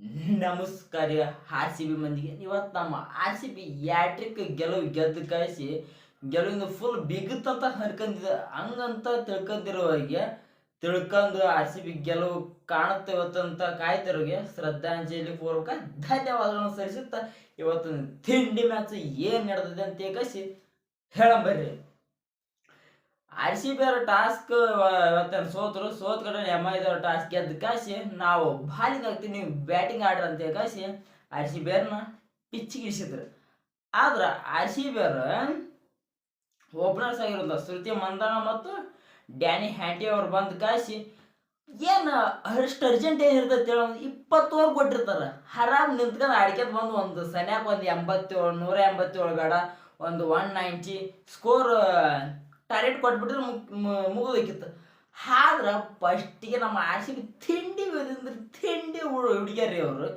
ನಮಸ್ಕಾರ R C B ಮಂದಿಗೆ. ಇವತ್ತು ನಮ್ಮ ಆರ್ ಸಿ ಬಿ ಯಾಟ್ರಿಕ್ ಗೆಲುವು ಗೆದ್ದು ಕಾಯಿಸಿ ಗೆಲುವಿಂದ ಫುಲ್ ಬಿಗುತ್ತಂತ ಹರ್ಕೊಂಡಿದ್ದ ಹಂಗಂತ ತಿಳ್ಕೊಂಡಿರೋರಿಗೆ ತಿಳ್ಕೊಂಡು ಆರ್ ಸಿ ಬಿ ಗೆಲುವು ಕಾಣುತ್ತೆ ಇವತ್ತಂತ ಕಾಯ್ತಿರೋರಿಗೆ ಶ್ರದ್ಧಾಂಜಲಿ ಪೂರ್ವಕ ಧನ್ಯವಾದಗಳನ್ನು ಸಲ್ಲಿಸುತ್ತಾ ಇವತ್ತು ತಿಂಡಿ ಮ್ಯಾಚ್ ಏನು ನಡೆದಿದೆ ಅಂತ ಕಾಯಿಸಿ ಹೇಳಂಬರ್ರಿ. ಆರ್ ಸಿ ಬಿ ಅವ್ರ ಟಾಸ್ಕ್ ಇವತ್ತೇನು ಸೋತ್ಕೊಂಡ್ರೆ ಎಮ್ ಐ ದವ್ರ ಟಾಸ್ಕ್ ಗೆದ್ದು ಕಾಸಿ ನಾವು ಬಾಲಿಂಗ್ ಆಗ್ತೀವಿ, ನೀವು ಬ್ಯಾಟಿಂಗ್ ಆಡ್ರಿ ಅಂತ ಕಾಸಿ ಆರ್ ಸಿ ಬಿ ಅವ್ರನ್ನ ಪಿಚ್ಚಿಗಿಡಿಸಿದ್ರು. ಆದ್ರೆ ಆರ್ ಸಿ ಬಿ ಅವ್ರ ಓಪನರ್ಸ್ ಆಗಿರೋದು ಶ್ರುತಿ ಮಂದನ ಮತ್ತು ಡ್ಯಾನಿ ಹ್ಯಾಂಟಿ ಅವ್ರು ಬಂದು ಕಾಸಿ ಏನು ಅಷ್ಟು ಅರ್ಜೆಂಟ್ ಏನಿರ್ತೈತೆ ಹೇಳೋ 20 ಓವರ್ ಕೊಟ್ಟಿರ್ತಾರೆ. ಆರಾಮ್ ನಿಂತ್ಕೊಂಡು ಆಡ್ಕೆದ್ ಬಂದು ಒಂದು ಸನ್ಯಾಕ ಒಂದು 87 187 ಬೇಡ ಒಂದು 190 ಸ್ಕೋರ್ ಟಾರ್ಗೆಟ್ ಕೊಟ್ಬಿಟ್ರೆ ಮುಗಿದೋಕಿತ್ತು. ಆದ್ರೆ ಫಸ್ಟಿಗೆ ನಮ್ಮ ಆರ್ ಸಿ ಬಿ ತಿಂಡಿ ತಿಂಡಿ ಹುಡುಗ್ಯಾರಿ ಅವರು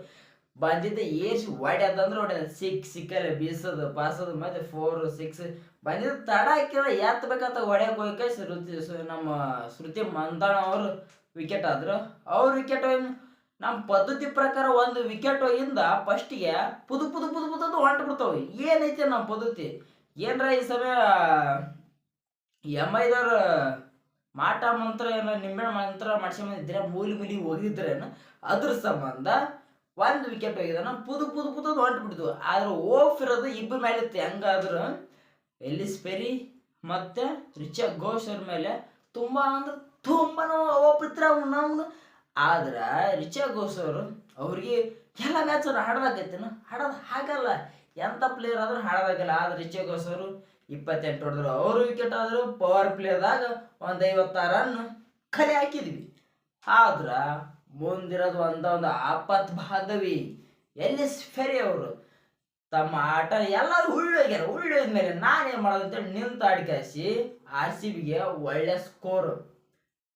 ಬಂದಿದ್ದ ಏರ್ಸಿ ಹೊಡ್ಯದಂದ್ರೆ ಹೊಡ್ಯದ ಸಿಕ್ಕಲ್ಲ ಬೀಸೋದು ಪಾಸೋದು ಮತ್ತೆ 4 6 ಬಂದಿದ್ದ ತಡ ಹಾಕಿಲ್ಲ ಎತ್ತಬೇಕಂತ ಹೊಡ್ಯಕ್ಕೆ ಹೋಗಕ್ಕೆ ನಮ್ಮ ಶ್ರುತಿ ಮಂದಣ ಅವರು ವಿಕೆಟ್ ಆದ್ರು. ಅವ್ರ ವಿಕೆಟ್ ನಮ್ಮ ಪದ್ಧತಿ ಪ್ರಕಾರ ಒಂದು ವಿಕೆಟ್ ಹೋಗಿಂದ ಫಸ್ಟಿಗೆ ಪುದು ಪುದು ಪುದು ಪುದು ಹೊಂಟು ಬಿಡ್ತಾವೆ. ಏನೈತೆ ನಮ್ಮ ಪದ್ಧತಿ ಏನರ ಈ ಸಮಯ ಎಮ್ ಐದವ್ರ ಮಾಟ ಮಂತ್ರ ಏನೋ ನಿಂಬೆಹಣ್ಣು ಮಂತ್ರ ಮಾಡ್ಸ್ಕೊಂಬಂದಿದ್ರೆ ಮೂಲಿ ಹೋಗಿದ್ರೇನು ಅದ್ರ ಸಂಬಂಧ ಒಂದು ವಿಕೆಟ್ ಹೋಗಿದಾನ ಪುದು ಪುದು ಪುದು ಹೊಂಟು ಬಿಡ್ತು. ಆದ್ರೆ ಓಫ್ ಇರೋದು ಇಬ್ಬರ ಮೇಲೆ ಇತ್ತು. ಹೆಂಗಾದ್ರು ಎಲ್ಲಿಸ್ ಪೆರಿ ಮತ್ತೆ ರಿಚಾ ಘೋಷ್ ಅವ್ರ ಮೇಲೆ ತುಂಬಾ ಅಂದ್ರೆ ತುಂಬಾನು ಓಪಿತ್ರ ನಮ್ದು. ಆದ್ರೆ ರಿಚಾ ಘೋಷ್ ಅವರು ಅವ್ರಿಗೆ ಎಲ್ಲ ಮ್ಯಾಚ್ ಹಾಡೋದಾಗೈತೇನು ಹಾಡೋದು ಹಾಗಲ್ಲ, ಎಂಥ ಪ್ಲೇಯರ್ ಆದ್ರೂ ಹಾಡೋದಾಗಲ್ಲ. ಆದ್ರೆ ರಿಚಾ ಘೋಷ್ ಅವರು 28 ಹೊಡೆದ್ರು, ಅವರು ವಿಕೆಟ್ ಆದ್ರು. ಪವರ್ ಪ್ಲೇದಾಗ ಒಂದು 56 ರನ್ ಕಲೆ ಹಾಕಿದ್ವಿ. ಆದ್ರ ಮುಂದಿರೋದು ಒಂದು ಆಪತ್ ಬಾಂಧವಿ ಎಲ್ಲಿಸ್ ಫೆರಿ ಅವರು ತಮ್ಮ ಆಟ ಎಲ್ಲರೂ ಉಳ್ಳೋದ್ಮೇಲೆ ನಾನೇನು ಮಾಡೋದಂತೇಳಿ ನಿಂತು ಆಡಿಕಾಯಿಸಿ ಆರ್ ಸಿ ಬಿಗೆ ಒಳ್ಳೆ ಸ್ಕೋರ್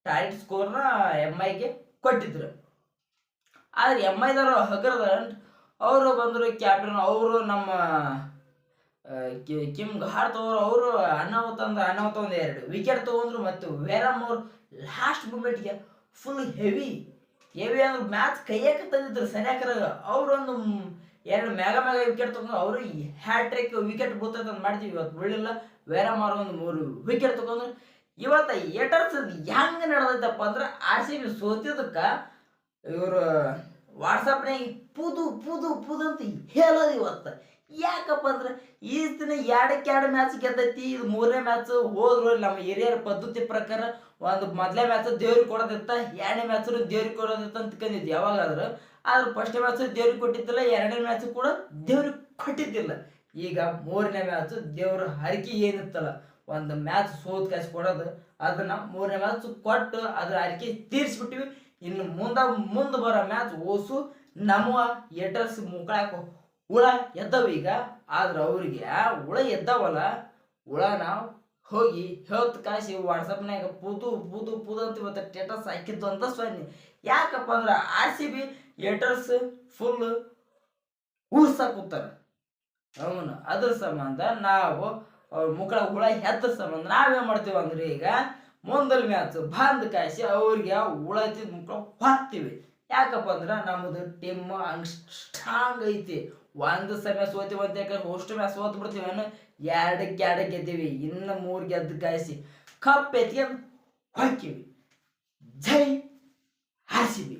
ಟಾರ್ಗೆಟ್ ಸ್ಕೋರ್ನ ಎಮ್ ಐಗೆ ಕೊಟ್ಟಿದ್ರು. ಆದ್ರೆ ಎಮ್ ಐದವರು ಹಗರದ ಅವರು ಬಂದರು ಕ್ಯಾಪ್ಟನ್ ಅವರು ನಮ್ಮ ಕಿಮ್ ಘಾರ್ ಅವರು ಅನಾಹುತ ಒಂದು 2 ವಿಕೆಟ್ ತೊಗೊಂಡ್ರು. ಮತ್ತು ವೇರಮ್ ಅವರು ಲಾಸ್ಟ್ ಮೂಮೆಂಟ್ಗೆ ಫುಲ್ ಹೆವಿ ಅಂದ್ರೆ ಮ್ಯಾಚ್ ಕೈಯಾಕ ತಂದಿದ್ರು ಸರಿಯಾಕರಾಗ. ಅವರೊಂದು 2 ಮೆಗಾ ವಿಕೆಟ್ ತೊಗೊಂಡು ಅವರು ಹ್ಯಾಟ್ರಿಕ್ ವಿಕೆಟ್ ಬೀಳ್ತಂತ ಮಾಡ್ತೀವಿ. ಇವತ್ತು ಬೀಳಿಲ್ಲ. ವೇರಮ್ ಅವರು ಒಂದು 3 ವಿಕೆಟ್ ತೊಗೊಂಡ್ರು. ಇವತ್ತು ಏಟರ್ಸ್ ಹೆಂಗೆ ನಡೆದೈತಪ್ಪ ಅಂದ್ರೆ ಆರ್ ಸಿ ಬಿ ಸೋತಿದ್ದಕ್ಕೆ ಇವರು ವಾಟ್ಸಪ್ನಾಗ ಪುದು ಪುದು ಪುದು ಅಂತ ಹೇಳೋದು ಇವತ್ತು. ಯಾಕಪ್ಪ ಅಂದ್ರೆ ಈ ದಿನ 2 ಮ್ಯಾಚ್ ಗೆದ್ದೈತಿ. ಇದು 3ನೇ ಮ್ಯಾಚ್ ಹೋದ್ರು. ನಮ್ಮ ಹಿರಿಯರ ಪದ್ಧತಿ ಪ್ರಕಾರ ಒಂದು ಮೊದಲೇ ಮ್ಯಾಚ್ ದೇವ್ರಿಗೆ ಕೊಡೋದಿತ್ತ, 2ನೇ ಮ್ಯಾಚ್ ದೇವ್ರಿಗೆ ಕೊಡೋದಿತ್ತ ಅಂತ ಕಂದಿದ್ದು ಯಾವಾಗಾದ್ರು. ಆದ್ರೆ ಫಸ್ಟ್ನೇ ಮ್ಯಾಚ್ ದೇವ್ರಿಗೆ ಕೊಟ್ಟಿದ್ದಿಲ್ಲ, 2ನೇ ಮ್ಯಾಚ್ ಕೂಡ ದೇವ್ರಿಗೆ ಕೊಟ್ಟಿದ್ದಿಲ್ಲ. ಈಗ 3ನೇ ಮ್ಯಾಚ್ ದೇವ್ರ ಹರಕೆ ಏನಿತ್ತಲ್ಲ ಒಂದು ಮ್ಯಾಚ್ ಸೋತ್ ಕಾಯಿಸಿ ಕೊಡೋದು, ಅದನ್ನ 3ನೇ ಮ್ಯಾಚ್ ಕೊಟ್ಟು ಅದ್ರ ಹರಕೆ ತೀರಿಸ್ಬಿಟ್ಟಿವಿ. ಇನ್ನು ಮುಂದೆ ಬರೋ ಮ್ಯಾಚ್ ಓಸು ನಮ್ಮ ಏಟರ್ಸ್ ಮುಕ್ಕಳಾಕ ಹುಳ ಎದ್ದವ ಈಗ. ಆದ್ರೆ ಅವ್ರಿಗೆ ಹುಳ ಎದ್ದಾವಲ್ಲ, ಹುಳನ ಹೋಗಿ ಹೇಳ್ತು ಕಾಯಿಸಿ ವಾಟ್ಸಪ್ನಾಗ ಪುದು ಪುದು ಪುದು ಅಂತ ಇವತ್ತು ಸ್ಟೇಟಸ್ ಹಾಕಿದ್ದು ಅಂತ ಸೊನ್ನೆ. ಯಾಕಪ್ಪ ಅಂದ್ರೆ R C B haters full ಕೂತಾರ ಅವನು. ಅದ್ರ ಸಂಬಂಧ ನಾವು ಅವ್ರ ಮುಕ್ಕಳ ಹುಳ ಎದ್ರ ಸಂಬಂಧ ನಾವೇನ್ ಮಾಡ್ತೀವಿ ಅಂದ್ರೆ ಈಗ ಮುಂದಲ್ ಮ್ಯಾಚ್ ಬಂದ್ ಕಾಯಿಸಿ ಅವ್ರಿಗೆ ಹುಳ ಮುಕ್ಕಳ ಹಾಕ್ತೀವಿ. ಯಾಕಪ್ಪ ಅಂದ್ರೆ ನಮ್ಮದು ಟೀಮ್ ಹಂಗೆ ಸ್ಟ್ರಾಂಗ್ ಐತಿ. ಒಂದು ಸಮಯ ಸೋತೀವಿ ಅಂತ ಯಾಕಂದ್ರೆ ಅಷ್ಟು ಮ್ಯಾಚ್ ಸೋತ್ ಬಿಡ್ತೀವಿ. 2 ಗೆದ್ದೀವಿ, ಇನ್ನು 3 ಗೆದ್ದು ಕಾಯಿಸಿ ಕಪ್ ಎತ್ಕೊಂಡು ಹಾಕಿವಿ. ಜೈ ಆರ್ ಸಿ ಬಿ.